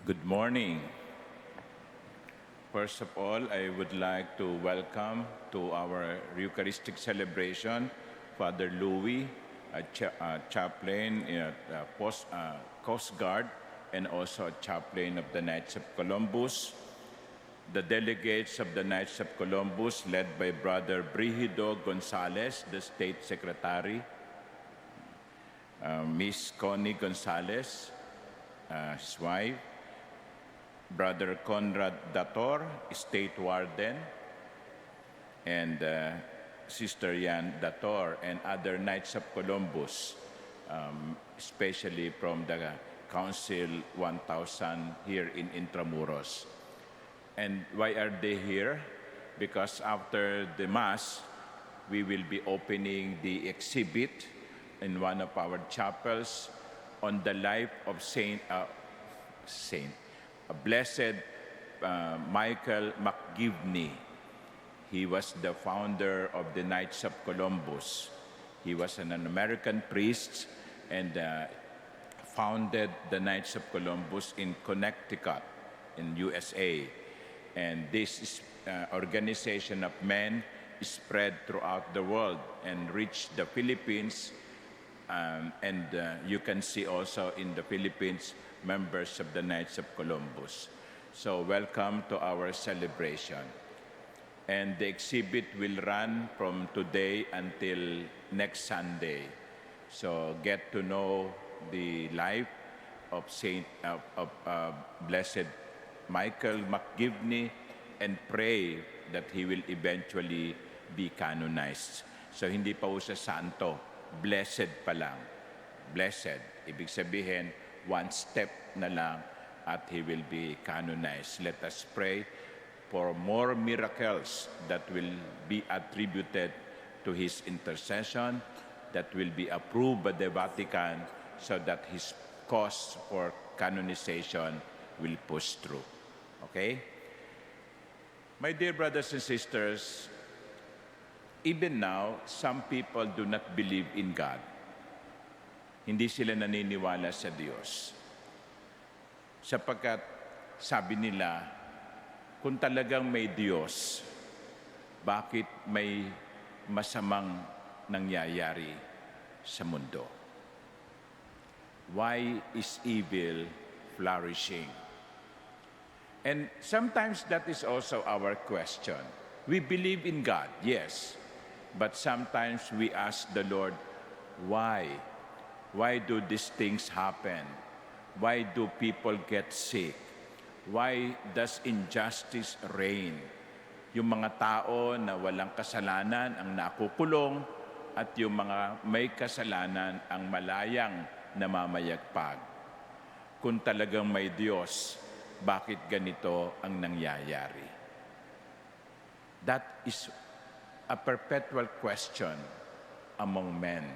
Good morning. First of all, I would like to welcome to our Eucharistic celebration Father Louis, chaplain at Coast Guard, and also a chaplain of the Knights of Columbus. The delegates of the Knights of Columbus, led by Brother Brigido Gonzalez, the State Secretary, Miss Connie Gonzalez, his wife, Brother Conrad Dator, State Warden, and Sister Yan Dator, and other Knights of Columbus, especially from the Council 1000 here in Intramuros. And why are they here? Because after the Mass, we will be opening the exhibit in one of our chapels on the life of Blessed Michael McGivney. He was the founder of the Knights of Columbus. He was an American priest and founded the Knights of Columbus in Connecticut, in USA. And this organization of men spread throughout the world and reached the Philippines. You can see also in the Philippines members of the Knights of Columbus. So welcome to our celebration. And the exhibit will run from today until next Sunday. So get to know the life of Blessed Michael McGivney and pray that he will eventually be canonized. So hindi pa siya santo, blessed pa lang. Blessed, ibig sabihin, one step na lang at he will be canonized. Let us pray for more miracles that will be attributed to his intercession, that will be approved by the Vatican so that his cause for canonization will push through. Okay? My dear brothers and sisters, even now, some people do not believe in God. Hindi sila naniniwala sa Diyos. Sapagkat sabi nila, kung talagang may Diyos, bakit may masamang nangyayari sa mundo? Why is evil flourishing? And sometimes that is also our question. We believe in God, yes, but sometimes we ask the Lord, why? Why do these things happen? Why do people get sick? Why does injustice reign? Yung mga tao na walang kasalanan ang nakukulong at yung mga may kasalanan ang malayang namamayagpag. Kung talagang may Diyos, bakit ganito ang nangyayari? That is a perpetual question among men,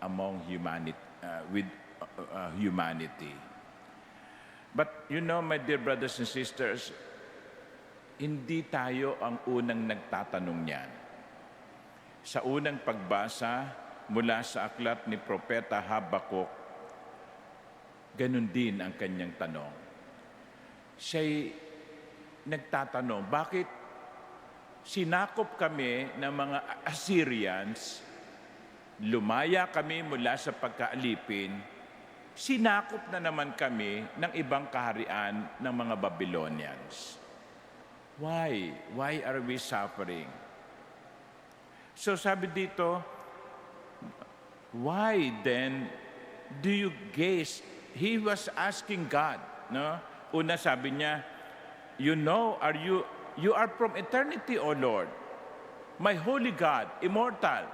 among humanity, humanity. But you know, my dear brothers and sisters, hindi tayo ang unang nagtatanong niyan. Sa unang pagbasa mula sa aklat ni Propeta Habakuk, ganun din ang kanyang tanong. Siya'y nagtatanong, bakit sinakop kami ng mga Assyrians, lumaya kami mula sa pagkaalipin, sinakop na naman kami ng ibang kaharian ng mga Babylonians. Why? Why are we suffering? So sabi dito, why then do you gaze? He was asking God, no? Una sabi niya, you know, you are from eternity, O Lord, my holy God, immortal.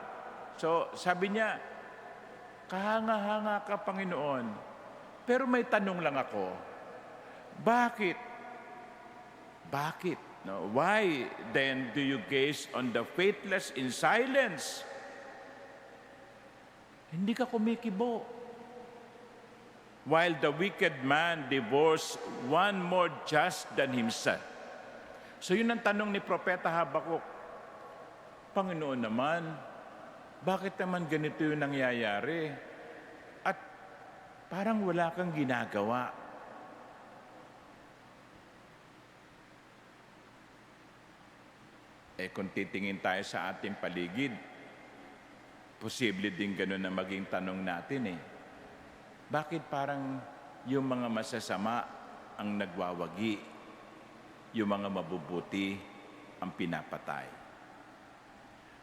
So sabi niya, kahanga-hanga ka, Panginoon. Pero may tanong lang ako, bakit? Bakit? No? Why then do you gaze on the faithless in silence? Hindi ka kumikibo. While the wicked man divorces one more just than himself. So yun ang tanong ni Propeta Habakuk. Panginoon naman, bakit naman ganito yung nangyayari? At parang wala kang ginagawa. Kung titingin tayo sa ating paligid, posible din ganun na maging tanong natin eh. Bakit parang yung mga masasama ang nagwawagi, yung mga mabubuti ang pinapatay?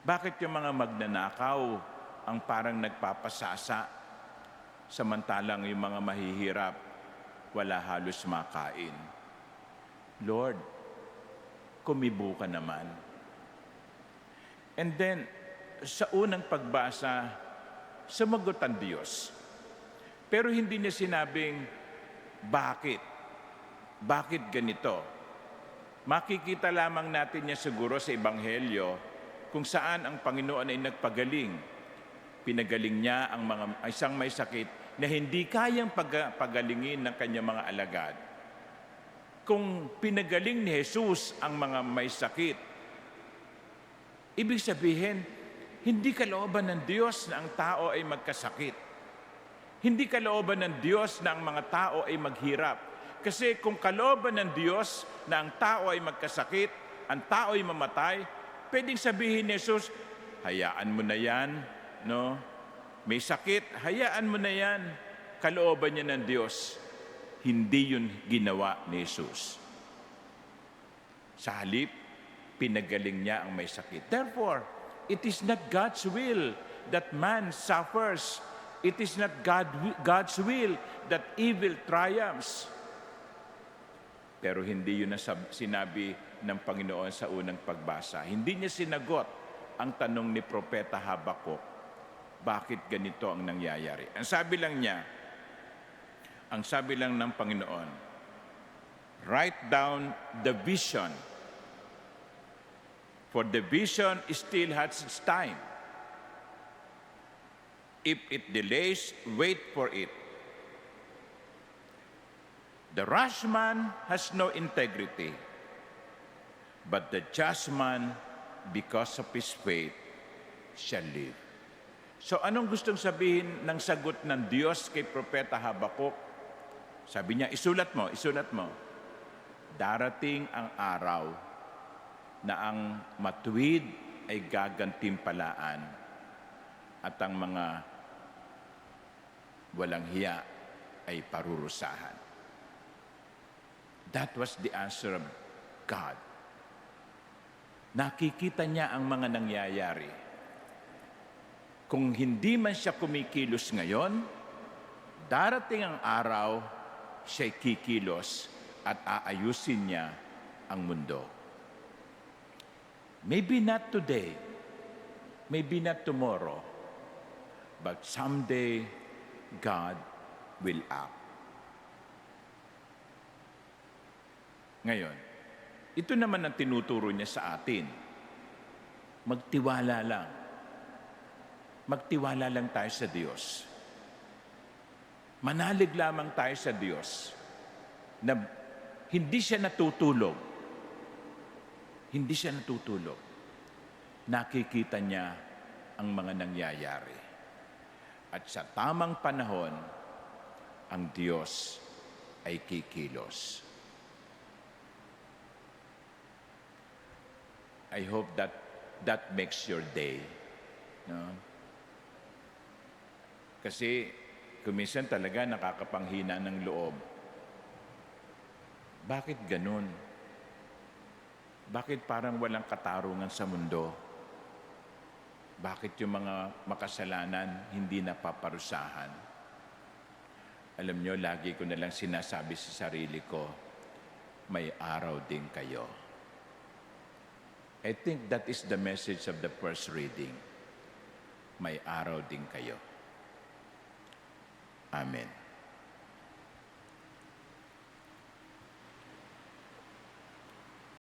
Bakit yung mga magnanakaw ang parang nagpapasasa, samantalang yung mga mahihirap wala halos makain? Lord, kumibo ka naman. And then, sa unang pagbasa, sumagot ang Diyos. Pero hindi niya sinabing, bakit? Bakit ganito? Makikita lamang natin niya siguro sa Ebanghelyo kung saan ang Panginoon ay nagpagaling. Pinagaling niya ang isang may sakit na hindi kayang pagalingin ng kanyang mga alagad. Kung pinagaling ni Jesus ang mga may sakit, ibig sabihin, hindi kalooban ng Diyos na ang tao ay magkasakit. Hindi kalooban ng Diyos na ang mga tao ay maghirap. Kasi kung kalooban ng Diyos na ang tao ay magkasakit, ang tao ay mamatay, pwedeng sabihin ni Jesus, hayaan mo na yan, no? May sakit, hayaan mo na yan. Kalooban niya ng Diyos. Hindi yun ginawa ni Jesus. Sa halip, pinagaling niya ang may sakit. Therefore, it is not God's will that man suffers. It is not God's will that evil triumphs. Pero hindi yun ang sinabi ng Panginoon sa unang pagbasa. Hindi niya sinagot ang tanong ni Propeta Habakuk, bakit ganito ang nangyayari? Ang sabi lang ng Panginoon, write down the vision. For the vision still has its time. If it delays, wait for it. The rash man has no integrity, but the just man, because of his faith, shall live. So anong gustong sabihin ng sagot ng Diyos kay Propeta Habakuk? Sabi niya, isulat mo. Darating ang araw na ang matuwid ay gagantimpalaan at ang mga walang hiya ay parurusahan. That was the answer of God. Nakikita niya ang mga nangyayari. Kung hindi man siya kumikilos ngayon, darating ang araw, siya'y kikilos at aayusin niya ang mundo. Maybe not today, maybe not tomorrow, but someday God will act. Ngayon, ito naman ang tinuturo niya sa atin. Magtiwala lang. Magtiwala lang tayo sa Diyos. Manalig lamang tayo sa Diyos na hindi siya natutulog. Hindi siya natutulog. Nakikita niya ang mga nangyayari. At sa tamang panahon, ang Diyos ay kikilos. I hope that makes your day. No? Kasi kuminsan talaga nakakapanghina ng loob. Bakit ganun? Bakit parang walang katarungan sa mundo? Bakit yung mga makasalanan hindi napaparusahan? Alam nyo, lagi ko nalang sinasabi sa sarili ko, may araw din kayo. I think that is the message of the first reading. May araw din kayo. Amen.